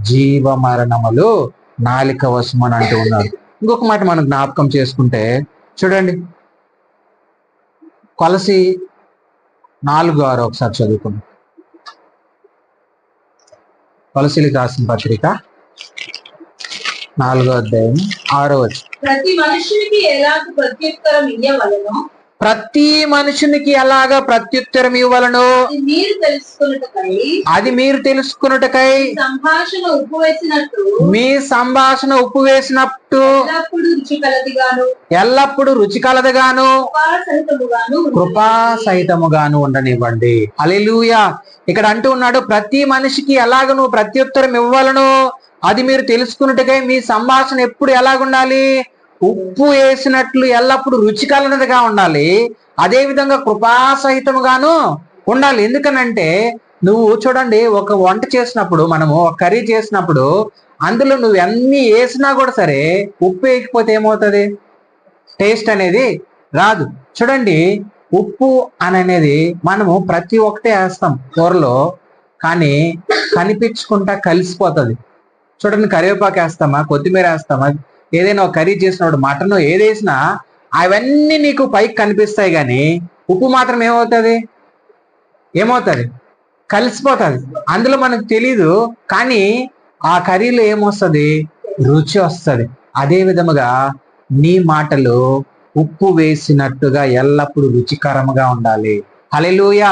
జీవ మరణములు నాలిక వశము అని అంటూ ఉన్నారు. ఇంకొక మాట మనం జ్ఞాపకం చేసుకుంటే చూడండి, కొలసి 4:6 ఒకసారి చదువుకుందాం. కొలసీలకు రాసిన పత్రిక 4వ అధ్యాయం 6వ వచనం. ప్రతి మనుషునికి ఎలాగ ప్రత్యుత్తరం ఇయ్యవలెనో, ప్రతి మనుషునికి ఎలాగా ప్రత్యుత్తరం ఇవ్వవలెనో అది మీరు తెలుసుకొనుటకై సంభాషణ ఉప్పువేసినట్టు మీ సంభాషణ ఉప్పు వేసినట్టు ఎల్లప్పుడు రుచి కలదుగాను కృపా సహితముగాను ఉండనివ్వండి. హల్లెలూయా. ఇక్కడ అంటూ ఉన్నాడు, ప్రతి మనిషికి ఎలాగ నువ్వు ప్రత్యుత్తరం ఇవ్వాలను అది మీరు తెలుసుకున్నట్టుగా మీ సంభాషణ ఎప్పుడు ఎలాగుండాలి? ఉప్పు వేసినట్లు ఎల్లప్పుడు రుచి కలనదిగా ఉండాలి. అదే విధంగా కృపాసహితముగాను ఉండాలి. ఎందుకనంటే నువ్వు చూడండి, ఒక వంట చేసినప్పుడు, మనము ఒక కర్రీ చేసినప్పుడు అందులో నువ్వు అన్ని వేసినా కూడా సరే ఉప్పు వేయకపోతే ఏమవుతుంది? టేస్ట్ అనేది రాదు. చూడండి, ఉప్పు అనేది మనము ప్రతి ఒక్కటే వేస్తాం కూరలో, కానీ కనిపించుకుంటా కలిసిపోతుంది. చూడండి, కరివేపాకు వేస్తామా, కొత్తిమీర వేస్తామా, ఏదైనా ఒక కర్రీ చేసినప్పుడు మటన్ ఏదేసినా అవన్నీ నీకు పైకి కనిపిస్తాయి, కానీ ఉప్పు మాత్రం ఏమవుతుంది? కలిసిపోతుంది. అందులో మనకు తెలీదు, కానీ ఆ కర్రీలో ఏమొస్తుంది? రుచి వస్తుంది. అదే విధముగా నీ మాటలు ఉప్పు వేసినట్టుగా ఎల్లప్పుడూ రుచికరంగా ఉండాలి. హల్లెలూయా.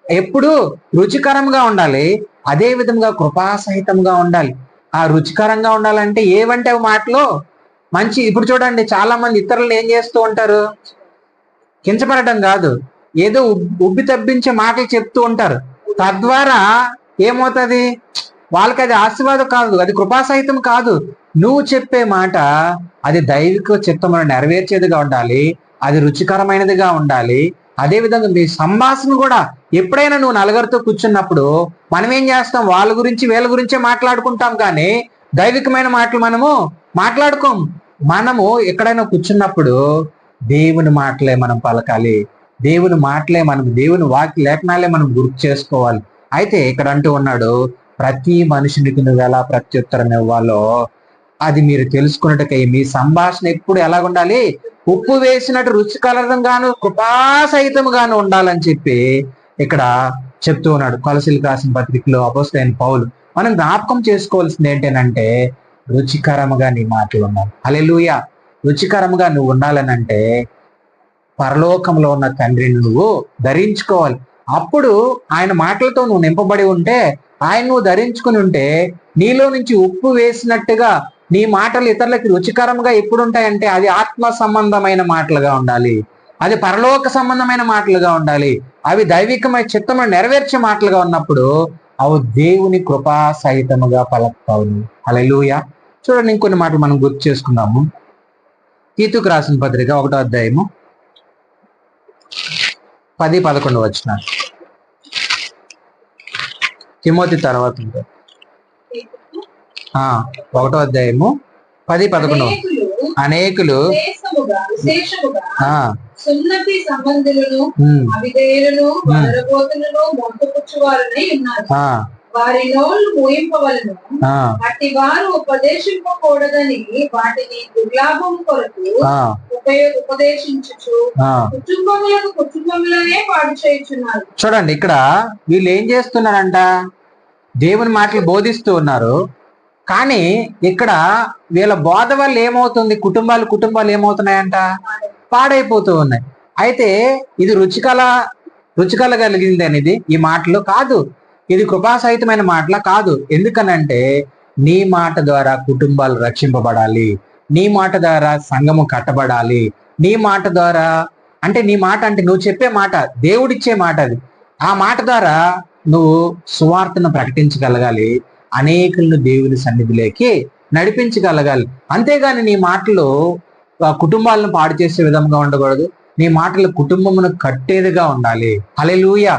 ఎప్పుడు రుచికరంగా ఉండాలి. అదే విధంగా కృపాసహితంగా ఉండాలి. ఆ రుచికరంగా ఉండాలంటే ఏవంటే మాటలు మంచి. ఇప్పుడు చూడండి, చాలా మంది ఇతరులను ఏం చేస్తూ ఉంటారు? కించపడటం కాదు, ఏదో ఉబ్బి తబ్బించే మాటలు చెప్తూ ఉంటారు. తద్వారా ఏమవుతుంది? వాళ్ళకి అది ఆశీర్వాదం కాదు, అది కృపాసహితం కాదు. నువ్వు చెప్పే మాట అది దైవిక చిత్తమును నెరవేర్చేదిగా ఉండాలి, అది రుచికరమైనదిగా ఉండాలి. అదే విధంగా మీ సంభాషణ కూడా ఎప్పుడైనా నువ్వు నలుగురితో కూర్చున్నప్పుడు మనం ఏం చేస్తాం? వాళ్ళ గురించి వీళ్ళ గురించే మాట్లాడుకుంటాం, కానీ దైవికమైన మాటలు మనము మాట్లాడుకోం. మనము ఎక్కడైనా కూర్చున్నప్పుడు దేవుని మాటలే మనం పలకాలి. దేవుని మాటలే మనం, దేవుని వాక్య లేఖనాలే మనం గుర్తు చేసుకోవాలి. అయితే ఇక్కడ అంటూ ఉన్నాడు, ప్రతి మనుషునికి నువ్వు ఎలా ప్రత్యుత్తరం ఇవ్వాలో అది మీరు తెలుసుకున్నట్టుకై మీ సంభాషణ ఎప్పుడు ఎలాగుండాలి? ఉప్పు వేసినట్టు రుచికరంగాను కృపాసహితముగాను ఉండాలని చెప్పి ఇక్కడ చెప్తూ ఉన్నాడు. కొలసీలకు రాసిన పత్రికలో అపోస్తలుడైన పౌలు మనం జ్ఞాపకం చేసుకోవాల్సింది ఏంటంటే, రుచికరముగా నీ మాటలు ఉండాలి. హల్లెలూయా. రుచికరముగా నువ్వు ఉండాలనంటే పరలోకంలో ఉన్న తండ్రిని నువ్వు ధరించుకోవాలి. అప్పుడు ఆయన మాటలతో నువ్వు నింపబడి ఉంటే, ఆయన నువ్వు ధరించుకుని ఉంటే, నీలో నుంచి ఉప్పు వేసినట్టుగా నీ మాటలు ఇతరులకి రుచికరంగా ఎప్పుడు ఉంటాయంటే అది ఆత్మ సంబంధమైన మాటలుగా ఉండాలి, అది పరలోక సంబంధమైన మాటలుగా ఉండాలి, అవి దైవికమైన చిత్తమును నెరవేర్చే మాటలుగా ఉన్నప్పుడు అవి దేవుని కృపా సహితముగా పలుకుతావు. హల్లెలూయా. చూడండి, ఇంకొన్ని మాటలు మనం గుర్తు చేసుకున్నాము. తీతుకు రాసిన పత్రిక 1వ అధ్యాయము 10-11 వచనాలు. తిమోతి తర్వాత 1వ అధ్యాయము 10-11. అనేకులు సున్నతి సంబంధులను, అవిధేయులను, వదరబోతులను, మోసపుచ్చువారనై ఉన్నారు. వారి నోళ్ళు మూయింపవలను. అట్టి వారు ఉపదేశింపకూడదని వాటిని దుర్లాభం కొరకు ఉపదేశించుచు కుటుంబములనే పాడు చేయుచున్నారు. చూడండి, ఇక్కడ వీళ్ళు ఏం చేస్తున్నారంట? దేవుని మాటలు బోధిస్తూ ఉన్నారు, కానీ ఇక్కడ వీళ్ళ బోధ వల్ల ఏమవుతుంది? కుటుంబాలు ఏమవుతున్నాయంట? పాడైపోతూ ఉన్నాయి. అయితే ఇది రుచికల కలిగింది అనేది ఈ మాటలు కాదు, ఇది కృపాసహితమైన మాటల కాదు. ఎందుకనంటే నీ మాట ద్వారా కుటుంబాలు రక్షింపబడాలి, నీ మాట ద్వారా సంఘము కట్టబడాలి, నీ మాట ద్వారా అంటే నీ మాట అంటే నువ్వు చెప్పే మాట దేవుడిచ్చే మాట, అది ఆ మాట ద్వారా నువ్వు సువార్తను ప్రకటించగలగాలి, అనేకులను దేవుని సన్నిధిలోకి నడిపించగలగాలి. అంతేగాని నీ మాటలు కుటుంబాలను పాడు చేసే విధంగా ఉండకూడదు, నీ మాటలు కుటుంబమును కట్టేదిగా ఉండాలి. హల్లెలూయా.